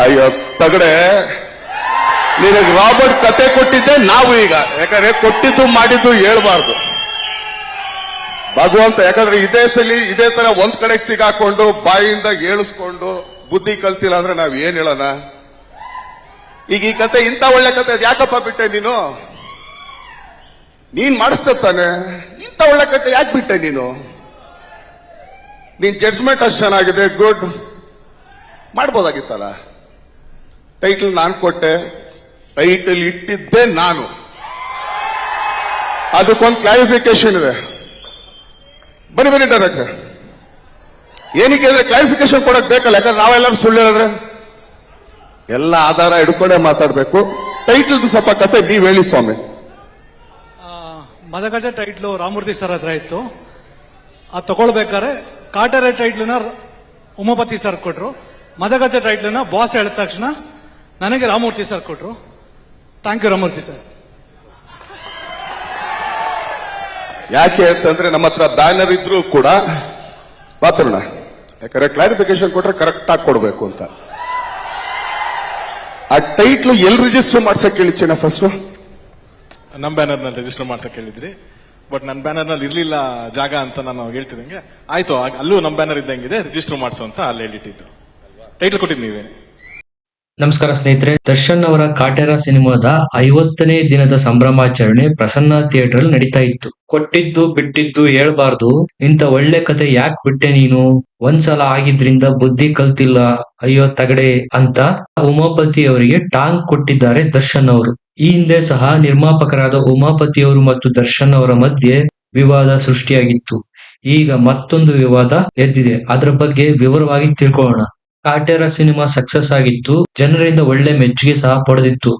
ಅಯ್ಯೋ ತಗಡೆ, ನಿನಗೆ ರಾಬರ್ಟ್ ಕತೆ ಕೊಟ್ಟಿದ್ದೆ ನಾವು ಈಗ. ಯಾಕಂದ್ರೆ ಕೊಟ್ಟಿದ್ದು ಮಾಡಿದ್ದು ಹೇಳ್ಬಾರ್ದು ಭಗವಂತ. ಯಾಕಂದ್ರೆ ಇದೇ ಸಲಿ ಇದೇ ತರ ಒಂದ್ ಕಡೆ ಸಿಗಾಕೊಂಡು ಬಾಯಿಂದ ಏಳಿಸ್ಕೊಂಡು ಬುದ್ಧಿ ಕಲ್ತಿಲ್ಲ ಅಂದ್ರೆ ನಾವ್ ಏನ್ ಹೇಳೋಣ? ಈಗ ಈ ಕತೆ ಇಂಥ ಒಳ್ಳೆ ಕತೆ ಯಾಕಪ್ಪ ಬಿಟ್ಟೆ ನೀನು? ನೀನ್ ಮಾಡಿಸ್ತಾನೆ ಇಂಥ ಒಳ್ಳೆ ಕತೆ ಯಾಕೆ ಬಿಟ್ಟೆ ನೀನು? ನಿನ್ ಜಡ್ಜ್ಮೆಂಟ್ ಅಷ್ಟು ಚೆನ್ನಾಗಿದೆ, ಗುಡ್. ಮಾಡ್ಬೋದಾಗಿತ್ತಲ್ಲ. ಟೈಟಲ್ ನಾನು ಕೊಟ್ಟೆ, ಟೈಟಲ್ ಇಟ್ಟಿದ್ದೆ ನಾನು. ಅದಕ್ಕೊಂದು ಕ್ಲಾರಿಫಿಕೇಶನ್ ಇದೆ. ಬನ್ನಿ ಡೈರೆಕ್ಟರ್. ಏನಕ್ಕೆ ಅಂದ್ರೆ ಕ್ಲಾರಿಫಿಕೇಶನ್ ಕೊಡಕ್ ಬೇಕಲ್ಲ. ಯಾಕಂದ್ರೆ ನಾವೆಲ್ಲರೂ ಸುಳ್ಳು ಹೇಳಿದ್ರೆ ಎಲ್ಲ ಆಧಾರ ಹಿಡ್ಕೊಂಡೇ ಮಾತಾಡ್ಬೇಕು. ಟೈಟಲ್ ಸ್ವಲ್ಪ ಕತೆ ನೀವ್ ಹೇಳಿ ಸ್ವಾಮಿ. ಮದಗಜ ಟೈಟ್ಲು ರಾಮಮೂರ್ತಿ ಸರ್ ಹತ್ರ ಇತ್ತು. ಅದು ತಗೊಳ್ಬೇಕಾದ್ರೆ ಕಾಟೇರ ಟೈಟ್ಲನ್ನ ಉಮಾಪತಿ ಸರ್ ಕೊಟ್ರು. ಮದಗಜ ಟೈಟ್ಲನ್ನ ಬಾಸ್ ಹೇಳಿದ ತಕ್ಷಣ ನನಗೆ ರಾಮಮೂರ್ತಿ ಸರ್ ಕೊಟ್ರು. Thank you Ramamurthy sir. ಯಾಕೆ ಅಂತಂದ್ರೆ ನಮ್ಮ ಹತ್ರ ಬ್ಯಾನರ್ ಇದ್ರೂ ಕೂಡ ಮಾತಾಡೋಣ. ಯಾಕಂದ್ರೆ ಕ್ಲಾರಿಫಿಕೇಶನ್ ಕೊಟ್ರೆ ಕರೆಕ್ಟ್ ಆಗಿ ಕೊಡ್ಬೇಕು ಅಂತ. ಆ ಟೈಟ್ಲು ಎಲ್ಲಿ ರಿಜಿಸ್ಟರ್ ಮಾಡ್ಸಕ್ ಹೇಳಿದ್ದೇನೆ ಫಸ್ಟ್? ನಮ್ಮ ಬ್ಯಾನರ್ ನಲ್ಲಿ ರಿಜಿಸ್ಟರ್ ಮಾಡ್ಸಕ್ ಹೇಳಿದ್ರಿ. ಬಟ್ ನನ್ನ ಬ್ಯಾನರ್ ನಲ್ಲಿ ಇರ್ಲಿಲ್ಲ ಜಾಗ ಅಂತ ನಾನು ಹೇಳ್ತಿದ್ದಂಗೆ ಆಯ್ತು, ಅಲ್ಲೂ ನಮ್ಮ ಬ್ಯಾನರ್ ಇದ್ದಂಗಿದೆ, ರಿಜಿಸ್ಟರ್ ಮಾಡಿಸು ಅಂತ ಅಲ್ಲಿ ಹೇಳಿಟ್ಟಿದ್ದು. ಟೈಟಲ್ ಕೊಟ್ಟಿದ್ದು ನೀವೇನೆ. ನಮಸ್ಕಾರ ಸ್ನೇಹಿತರೆ. ದರ್ಶನ್ ಅವರ ಕಾಟೇರ ಸಿನಿಮಾದ 50ನೇ ದಿನದ ಸಂಭ್ರಮಾಚರಣೆ ಪ್ರಸನ್ನ ಥಿಯೇಟರ್ ಅಲ್ಲಿ ನಡೀತಾ ಇತ್ತು. ಕೊಟ್ಟಿದ್ದು ಬಿಟ್ಟಿದ್ದು ಹೇಳ್ಬಾರ್ದು, ಇಂತ ಒಳ್ಳೆ ಕತೆ ಯಾಕೆ ಬಿಟ್ಟೆ ನೀನು? ಒಂದ್ಸಲ ಆಗಿದ್ರಿಂದ ಬುದ್ಧಿ ಕಲ್ತಿಲ್ಲ, ಅಯ್ಯೋ ತಗಡೆ ಅಂತ ಉಮಾಪತಿ ಅವರಿಗೆ ಟಾಂಗ್ ಕೊಟ್ಟಿದ್ದಾರೆ ದರ್ಶನ್ ಅವರು. ಈ ಹಿಂದೆ ಸಹ ನಿರ್ಮಾಪಕರಾದ ಉಮಾಪತಿ ಅವರು ಮತ್ತು ದರ್ಶನ್ ಅವರ ಮಧ್ಯೆ ವಿವಾದ ಸೃಷ್ಟಿಯಾಗಿತ್ತು. ಈಗ ಮತ್ತೊಂದು ವಿವಾದ ಎದ್ದಿದೆ. ಅದರ ಬಗ್ಗೆ ವಿವರವಾಗಿ ತಿಳ್ಕೊಳ್ಳೋಣ. ಕಾಟೇರ ಸಿನಿಮಾ ಸಕ್ಸಸ್ ಆಗಿತ್ತು, ಜನರಿಂದ ಒಳ್ಳೆ ಮೆಚ್ಚುಗೆ ಸಹ ಪಡೆದಿತ್ತು.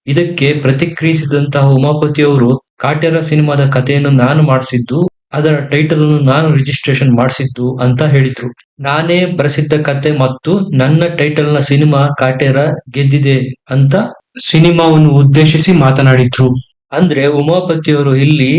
ಇದಕ್ಕೆ ಪ್ರತಿಕ್ರಿಯಿಸಿದಂತಹ ಉಮಾಪತಿ ಅವರು ಕಾಟೇರ ಸಿನಿಮಾದ ಕಥೆಯನ್ನು ನಾನು ಮಾಡಿಸಿದ್ದು, ಅದರ ಟೈಟಲ್ ಅನ್ನು ನಾನು ರಿಜಿಸ್ಟ್ರೇಷನ್ ಮಾಡಿಸಿದ್ದು ಅಂತ ಹೇಳಿದ್ರು. ನಾನೇ ಪ್ರಸಿದ್ಧ ಕತೆ ಮತ್ತು ನನ್ನ ಟೈಟಲ್ ನ ಸಿನಿಮಾ ಕಾಟೇರ ಗೆದ್ದಿದೆ ಅಂತ ಸಿನಿಮಾವನ್ನು ಉದ್ದೇಶಿಸಿ ಮಾತನಾಡಿದ್ರು. ಅಂದ್ರೆ ಉಮಾಪತಿ ಅವರು ಇಲ್ಲಿ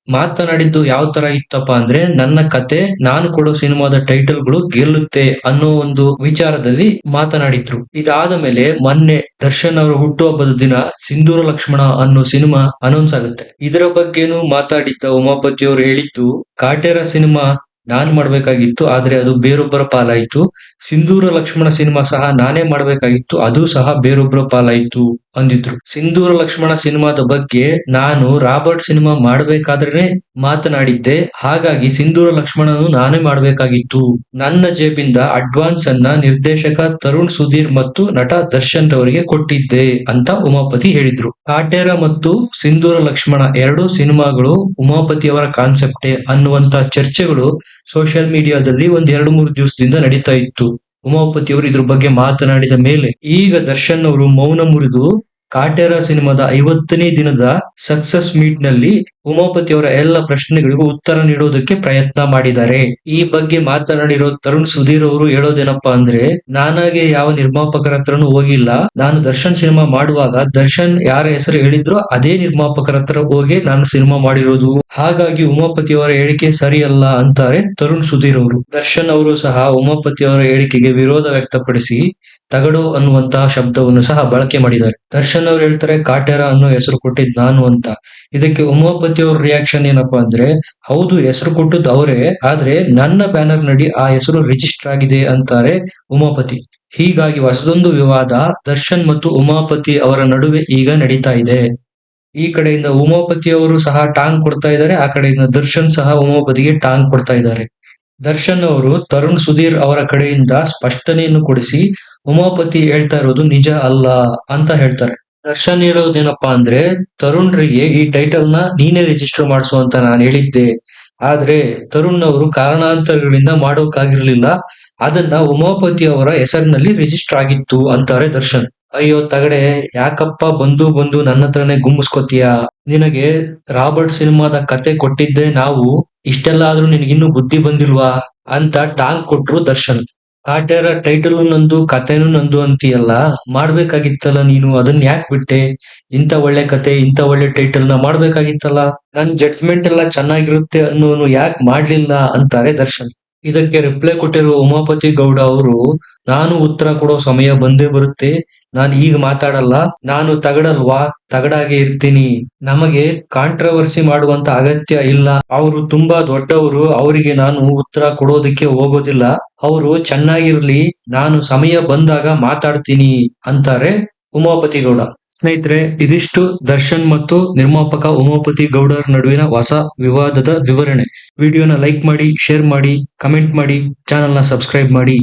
ಮಾತನಾಡಿದ್ದು ಯಾವ ತರ ಇತ್ತಪ್ಪ ಅಂದ್ರೆ, ನನ್ನ ಕತೆ ನಾನು ಕೊಡೋ ಸಿನಿಮಾದ ಟೈಟಲ್ಗಳು ಗೆಲ್ಲುತ್ತೆ ಅನ್ನೋ ಒಂದು ವಿಚಾರದಲ್ಲಿ ಮಾತನಾಡಿದ್ರು. ಇದಾದ ಮೇಲೆ ಮೊನ್ನೆ ದರ್ಶನ್ ಅವರ ಹುಟ್ಟುಹಬ್ಬದ ದಿನ ಸಿಂಧೂರ ಲಕ್ಷ್ಮಣ ಅನ್ನೋ ಸಿನಿಮಾ ಅನೌನ್ಸ್ ಆಗುತ್ತೆ. ಇದರ ಬಗ್ಗೆನೂ ಮಾತಾಡಿದ್ದ ಉಮಾಪತಿ ಅವರು ಹೇಳಿದ್ದು, ಕಾಟೇರ ಸಿನಿಮಾ ನಾನ್ ಮಾಡ್ಬೇಕಾಗಿತ್ತು, ಆದ್ರೆ ಅದು ಬೇರೊಬ್ಬರ ಪಾಲಾಯ್ತು. ಸಿಂಧೂರ ಲಕ್ಷ್ಮಣ ಸಿನಿಮಾ ಸಹ ನಾನೇ ಮಾಡ್ಬೇಕಾಗಿತ್ತು, ಅದು ಸಹ ಬೇರೊಬ್ಬರ ಪಾಲಾಯ್ತು ಅಂದಿದ್ರು. ಸಿಂಧೂರ ಲಕ್ಷ್ಮಣ ಸಿನಿಮಾದ ಬಗ್ಗೆ ನಾನು ರಾಬರ್ಟ್ ಸಿನಿಮಾ ಮಾಡ್ಬೇಕಾದ್ರೆ ಮಾತನಾಡಿದ್ದೆ, ಹಾಗಾಗಿ ಸಿಂಧೂರ ಲಕ್ಷ್ಮಣನು ನಾನೇ ಮಾಡ್ಬೇಕಾಗಿತ್ತು. ನನ್ನ ಜೇಬಿಂದ ಅಡ್ವಾನ್ಸ್ ಅನ್ನ ನಿರ್ದೇಶಕ ತರುಣ್ ಸುಧೀರ್ ಮತ್ತು ನಟ ದರ್ಶನ್ ರವರಿಗೆ ಕೊಟ್ಟಿದ್ದೆ ಅಂತ ಉಮಾಪತಿ ಹೇಳಿದ್ರು. ಕಾಟೇರ ಮತ್ತು ಸಿಂಧೂರ ಲಕ್ಷ್ಮಣ ಎರಡೂ ಸಿನಿಮಾಗಳು ಉಮಾಪತಿ ಅವರ ಕಾನ್ಸೆಪ್ಟೇ ಅನ್ನುವಂತ ಚರ್ಚೆಗಳು ಸೋಷಿಯಲ್ ಮೀಡಿಯಾದಲ್ಲಿ ಒಂದ್ 2-3 ದಿವಸದಿಂದ ನಡೀತಾ ಇತ್ತು. ಉಮಾಪತಿ ಅವರು ಇದ್ರ ಬಗ್ಗೆ ಮಾತನಾಡಿದ ಮೇಲೆ ಈಗ ದರ್ಶನ್ ಅವರು ಮೌನ ಮುರಿದು ಕಾಟೇರ ಸಿನಿಮಾದ 50ನೇ ದಿನದ ಸಕ್ಸಸ್ ಮೀಟ್ ನಲ್ಲಿ ಉಮಾಪತಿ ಅವರ ಎಲ್ಲ ಪ್ರಶ್ನೆಗಳಿಗೂ ಉತ್ತರ ನೀಡೋದಕ್ಕೆ ಪ್ರಯತ್ನ ಮಾಡಿದ್ದಾರೆ. ಈ ಬಗ್ಗೆ ಮಾತನಾಡಿರೋ ತರುಣ್ ಸುಧೀರ್ ಅವರು ಹೇಳೋದೇನಪ್ಪಾ ಅಂದ್ರೆ, ನಾನಾಗೆ ಯಾವ ನಿರ್ಮಾಪಕರ ಹತ್ರನೂ ಹೋಗಿಲ್ಲ, ನಾನು ದರ್ಶನ್ ಸಿನಿಮಾ ಮಾಡುವಾಗ ದರ್ಶನ್ ಯಾರ ಹೆಸರು ಹೇಳಿದ್ರು ಅದೇ ನಿರ್ಮಾಪಕರ ಹತ್ರ ಹೋಗಿ ನಾನು ಸಿನಿಮಾ ಮಾಡಿರೋದು, ಹಾಗಾಗಿ ಉಮಾಪತಿ ಅವರ ಹೇಳಿಕೆ ಸರಿಯಲ್ಲ ಅಂತಾರೆ ತರುಣ್ ಸುಧೀರ್ ಅವರು. ದರ್ಶನ್ ಅವರು ಸಹ ಉಮಾಪತಿ ಅವರ ಹೇಳಿಕೆಗೆ ವಿರೋಧ ವ್ಯಕ್ತಪಡಿಸಿ ತಗಡು ಅನ್ನುವಂತಹ ಶಬ್ದವನ್ನು ಸಹ ಬಳಕೆ ಮಾಡಿದ್ದಾರೆ. ದರ್ಶನ್ ಅವರು ಹೇಳ್ತಾರೆ ಕಾಟೇರ ಅನ್ನೋ ಹೆಸರು ಕೊಟ್ಟಿದ್ ನಾನು ಅಂತ. ಇದಕ್ಕೆ ಉಮಾಪತಿ ಅವ್ರ ರಿಯಾಕ್ಷನ್ ಏನಪ್ಪಾ ಅಂದ್ರೆ, ಹೌದು ಹೆಸರು ಕೊಟ್ಟದ್ದು ಅವರೇ, ಆದ್ರೆ ನನ್ನ ಬ್ಯಾನರ್ ನಡಿ ಆ ಹೆಸರು ರಿಜಿಸ್ಟರ್ ಆಗಿದೆ ಅಂತಾರೆ ಉಮಾಪತಿ. ಹೀಗಾಗಿ ಹೊಸದೊಂದು ವಿವಾದ ದರ್ಶನ್ ಮತ್ತು ಉಮಾಪತಿ ಅವರ ನಡುವೆ ಈಗ ನಡೀತಾ ಇದೆ. ಈ ಕಡೆಯಿಂದ ಉಮಾಪತಿ ಅವರು ಸಹ ಟಾಂಗ್ ಕೊಡ್ತಾ ಇದ್ದಾರೆ, ಆ ಕಡೆಯಿಂದ ದರ್ಶನ್ ಸಹ ಉಮಾಪತಿಗೆ ಟಾಂಗ್ ಕೊಡ್ತಾ ಇದ್ದಾರೆ. ದರ್ಶನ್ ಅವರು ತರುಣ್ ಸುಧೀರ್ ಅವರ ಕಡೆಯಿಂದ ಸ್ಪಷ್ಟನೆಯನ್ನು ಕೊಡಿಸಿ ಉಮಾಪತಿ ಹೇಳ್ತಾ ಇರೋದು ನಿಜ ಅಲ್ಲ ಅಂತ ಹೇಳ್ತಾರೆ. ದರ್ಶನ್ ಹೇಳೋದೇನಪ್ಪಾ ಅಂದ್ರೆ, ತರುಣ್ರಿಗೆ ಈ ಟೈಟಲ್ ನ ನೀನೇ ರಿಜಿಸ್ಟರ್ ಮಾಡಿಸು ಅಂತ ನಾನು ಹೇಳಿದ್ದೆ, ಆದ್ರೆ ತರುಣ್ ಅವರು ಕಾರಣಾಂತರಗಳಿಂದ ಮಾಡೋಕ್ಕಾಗಿರ್ಲಿಲ್ಲ, ಅದನ್ನ ಉಮಾಪತಿ ಅವರ ಹೆಸರಿನಲ್ಲಿ ರಿಜಿಸ್ಟರ್ ಆಗಿತ್ತು ಅಂತಾರೆ ದರ್ಶನ್. ಅಯ್ಯೋ ತಗಡೆ, ಯಾಕಪ್ಪ ಬಂದು ಬಂದು ನನ್ನ ಹತ್ರನೇ ಗುಮ್ಮಿಸ್ಕೊತೀಯ? ನಿನಗೆ ರಾಬರ್ಟ್ ಸಿನಿಮಾದ ಕತೆ ಕೊಟ್ಟಿದ್ದೆ ನಾವು, ಇಷ್ಟೆಲ್ಲ ಆದ್ರೂ ನಿನಗಿನ್ನೂ ಬುದ್ಧಿ ಬಂದಿಲ್ವಾ ಅಂತ ಟಾಂಗ್ ಕೊಟ್ರು ದರ್ಶನ್. ಕಾಟೇರ ಟೈಟಲ್ ನಂದು ಕಥೆನೂ ನಂದು ಅಂತೀಯಲ್ಲ, ಮಾಡ್ಬೇಕಾಗಿತ್ತಲ್ಲ ನೀನು, ಅದನ್ನ ಯಾಕೆ ಬಿಟ್ಟೆ? ಇಂತ ಒಳ್ಳೆ ಕತೆ ಇಂತ ಒಳ್ಳೆ ಟೈಟಲ್ ನ ಮಾಡ್ಬೇಕಾಗಿತ್ತಲ್ಲ, ನನ್ ಜಡ್ಜ್ಮೆಂಟ್ ಎಲ್ಲ ಚೆನ್ನಾಗಿರುತ್ತೆ ಅನ್ನೋನು ಯಾಕೆ ಮಾಡ್ಲಿಲ್ಲ ಅಂತಾರೆ ದರ್ಶನ್. ಇದಕ್ಕೆ ರಿಪ್ಲೈ ಕೊಟ್ಟಿರುವ ಉಮಾಪತಿ ಗೌಡ ಅವರು, ನಾನು ಉತ್ತರ ಕೊಡೋ ಸಮಯ ಬಂದೇ ಬರುತ್ತೆ, ನಾನು ಈಗ ಮಾತಾಡಲ್ಲ, ನಾನು ತಗಡಲ್ವಾ, ತಗಡಾಗೆ ಇರ್ತೀನಿ, ನಮಗೆ ಕಾಂಟ್ರವರ್ಸಿ ಮಾಡುವಂತ ಅಗತ್ಯ ಇಲ್ಲ, ಅವರು ತುಂಬಾ ದೊಡ್ಡವರು, ಅವರಿಗೆ ನಾನು ಉತ್ತರ ಕೊಡೋದಕ್ಕೆ ಹೋಗೋದಿಲ್ಲ, ಅವರು ಚೆನ್ನಾಗಿರ್ಲಿ, ನಾನು ಸಮಯ ಬಂದಾಗ ಮಾತಾಡ್ತೀನಿ ಅಂತಾರೆ ಉಮಾಪತಿ ಗೌಡ. ಸ್ನೇಹಿತರೆ, ಇದಿಷ್ಟು ದರ್ಶನ್ ಮತ್ತು ನಿರ್ಮಾಪಕ ಉಮಾಪತಿ ಗೌಡರ ನಡುವಿನ ಹೊಸ ವಿವಾದದ ವಿವರಣೆ. ವಿಡಿಯೋನ ಲೈಕ್ ಮಾಡಿ, ಶೇರ್ ಮಾಡಿ, ಕಮೆಂಟ್ ಮಾಡಿ, ಚಾನೆಲ್ನ ಸಬ್ಸ್ಕ್ರೈಬ್ ಮಾಡಿ.